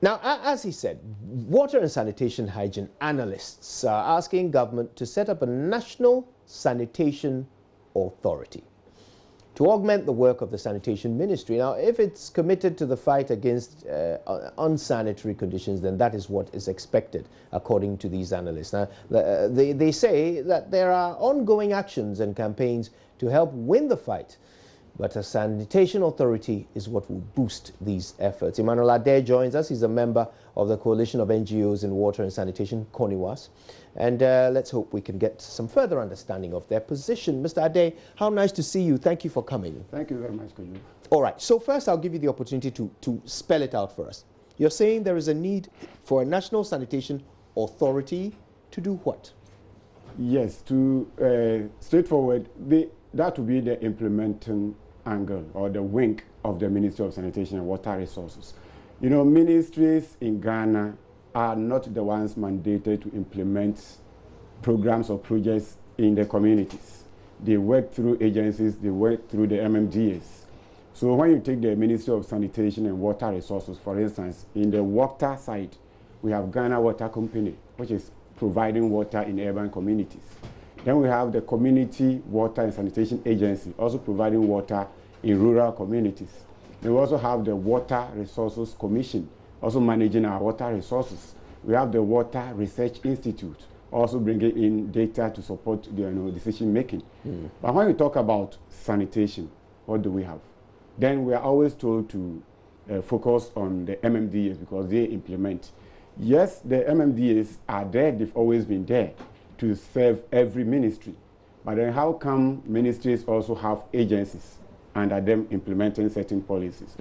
Now, as he said, water and sanitation hygiene analysts are asking government to set up a national sanitation authority to augment the work of the sanitation ministry. Now, if it's committed to the fight against unsanitary conditions, then that is what is expected, according to these analysts. Now, they say that there are ongoing actions and campaigns to help win the fight, but a sanitation authority is what will boost these efforts. Emmanuel Ade joins us. He's a member of the Coalition of NGOs in Water and Sanitation, CONIWAS. And let's hope we can get some further understanding of their position. Mr. Ade, how nice to see you. Thank you for coming. Thank you very much, Koju. All right. So first, I'll give you the opportunity to spell it out for us. You're saying there is a need for a national sanitation authority to do what? Yes, straightforward, that would be the implementing angle or the wing of the Ministry of Sanitation and Water Resources. You know, ministries in Ghana are not the ones mandated to implement programs or projects in the communities. They work through agencies, they work through the MMDAs. So when you take the Ministry of Sanitation and Water Resources, for instance, in the water side, we have Ghana Water Company, which is providing water in urban communities. Then we have the Community Water and Sanitation Agency, also providing water in rural communities. Then we also have the Water Resources Commission, also managing our water resources. We have the Water Research Institute, also bringing in data to support the decision making. But when we talk about sanitation, what do we have? Then we are always told to focus on the MMDAs because they implement. Yes, the MMDAs are there, they've always been there to serve every ministry. But then how come ministries also have agencies under them implementing certain policies?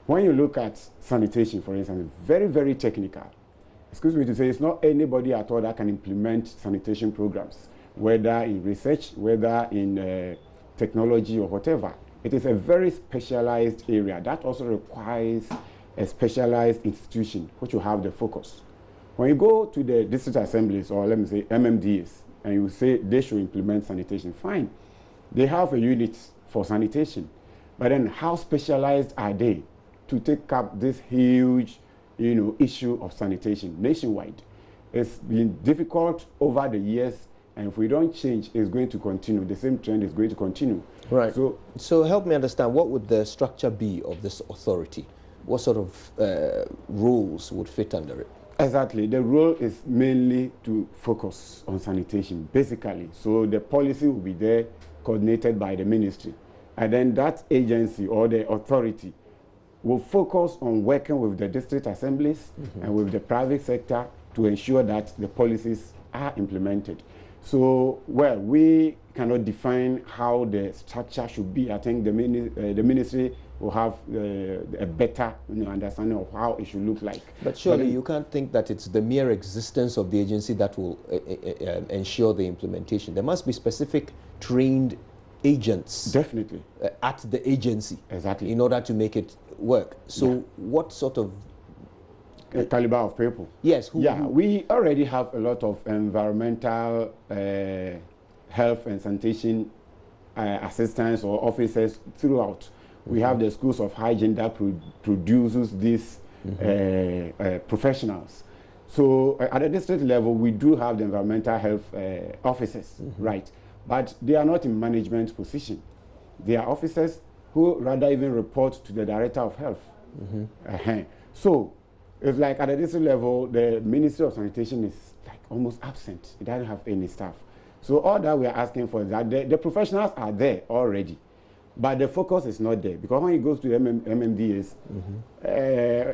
When you look at sanitation, for instance, very, very technical. Excuse me to say, it's not anybody at all that can implement sanitation programs, whether in research, whether in technology or whatever. It is a very specialized area that also requires a specialized institution which will have the focus. When you go to the district assemblies, or let me say MMDAs, and you say they should implement sanitation, fine. They have a unit for sanitation. But then how specialized are they to take up this huge issue of sanitation nationwide? It's been difficult over the years, and if we don't change, it's going to continue. The same trend is going to continue. Right. So help me understand, what would the structure be of this authority? What sort of rules would fit under it? Exactly. The role is mainly to focus on sanitation, basically. So the policy will be there, coordinated by the ministry. And then that agency or the authority will focus on working with the district assemblies and with the private sector to ensure that the policies are implemented. So, well, we cannot define how the structure should be. I think the ministry will have a better understanding of how it should look like. But surely you can't think that it's the mere existence of the agency that will ensure the implementation. There must be specific trained agents. Definitely. At the agency. Exactly. In order to make it work. So what sort of caliber of people? Yes. We already have a lot of environmental health and sanitation assistants or officers throughout. We have the schools of hygiene that produces these professionals. So at the district level, we do have the environmental health officers, right? But they are not in management position. They are officers who rather even report to the director of health. So it's like at the district level, the Ministry of Sanitation is like almost absent. It doesn't have any staff. So all that we are asking for is that the professionals are there already, but the focus is not there. Because when it goes to the MMDAs,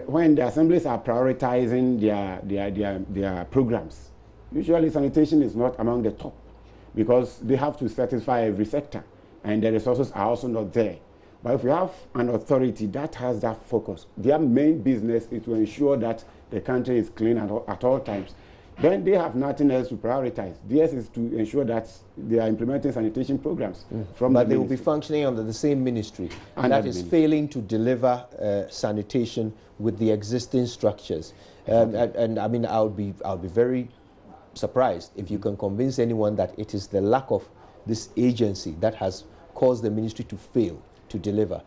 when the assemblies are prioritizing their programs, usually sanitation is not among the top because they have to satisfy every sector, and the resources are also not there. But if we have an authority that has that focus, their main business is to ensure that the country is clean at all times, then they have nothing else to prioritize. Theirs is to ensure that they are implementing sanitation programs. But they will be functioning under the same ministry, and that is failing to deliver sanitation with the existing structures. And I mean, I'll be very surprised if you can convince anyone that it is the lack of this agency that has caused the ministry to fail to deliver.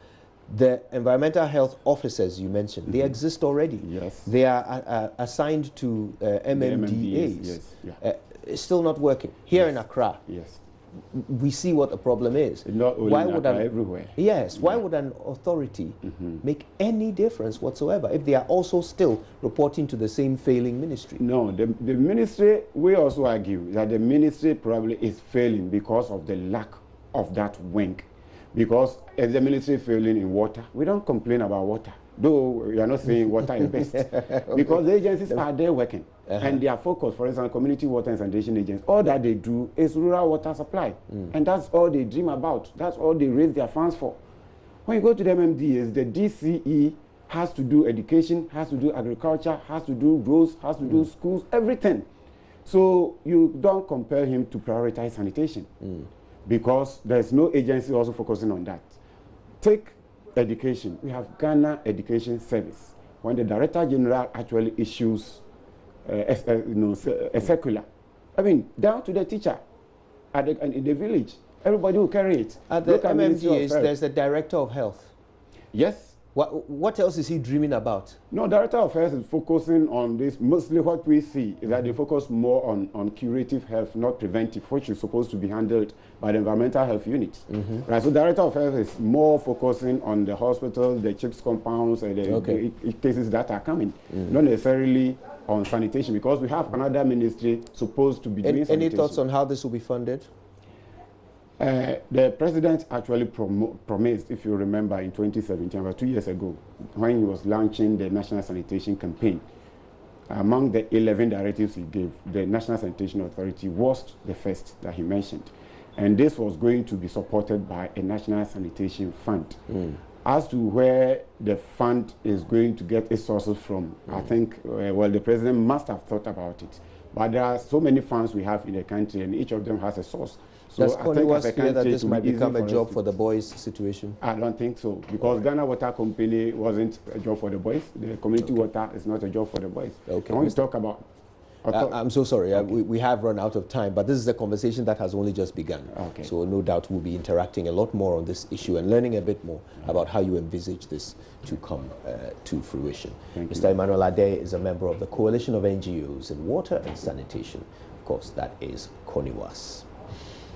The environmental health officers you mentioned, they exist already. Yes. They are assigned to MMDAs. Yes. Yeah. It's still not working. Here in Accra, yes, we see what the problem is. not only in Accra, everywhere. Yes. Why would an authority make any difference whatsoever if they are also still reporting to the same failing ministry? No, the ministry, we also argue that the ministry probably is failing because of the lack of that wing. Because if the ministry failing in water, we don't complain about water. Though we are not saying water is best. Because the agencies are there working. And their focus, for example, community water and sanitation agents, all that they do is rural water supply. And that's all they dream about. That's all they raise their funds for. When you go to the MMDAs, the DCE has to do education, has to do agriculture, has to do roads, has to do schools, everything. So you don't compel him to prioritize sanitation. Because there's no agency also focusing on that. Take education. We have Ghana Education Service. When the Director General actually issues a circular, I mean, down to the teacher in the village, everybody will carry it. At the MMDAs, there's the Director of Health. Yes. What else is he dreaming about? No, Director of Health is focusing on this. Mostly what we see is that they focus more on curative health, not preventive, which is supposed to be handled by the environmental health units. Right, so Director of Health is more focusing on the hospitals, the CHIPS compounds, and the cases that are coming, not necessarily on sanitation, because we have another ministry supposed to be doing sanitation. Any thoughts on how this will be funded? The president actually promised, if you remember, in 2017, about 2 years ago, when he was launching the National Sanitation Campaign, among the 11 directives he gave, the National Sanitation Authority was the first that he mentioned. And this was going to be supported by a National Sanitation Fund. As to where the fund is going to get its sources from, I think, well, the president must have thought about it. But there are so many funds we have in the country, and each of them has a source. So does Koniwas fear that this might become a job for the boys situation? I don't think so, because Ghana Water Company wasn't a job for the boys. The community water is not a job for the boys. Okay. When we talk about... I'm so sorry, we have run out of time, but this is a conversation that has only just begun. Okay. So no doubt we'll be interacting a lot more on this issue and learning a bit more about how you envisage this to come to fruition. Mr. Emmanuel Ade is a member of the Coalition of NGOs in Water and Sanitation. Of course, that is Koniwas.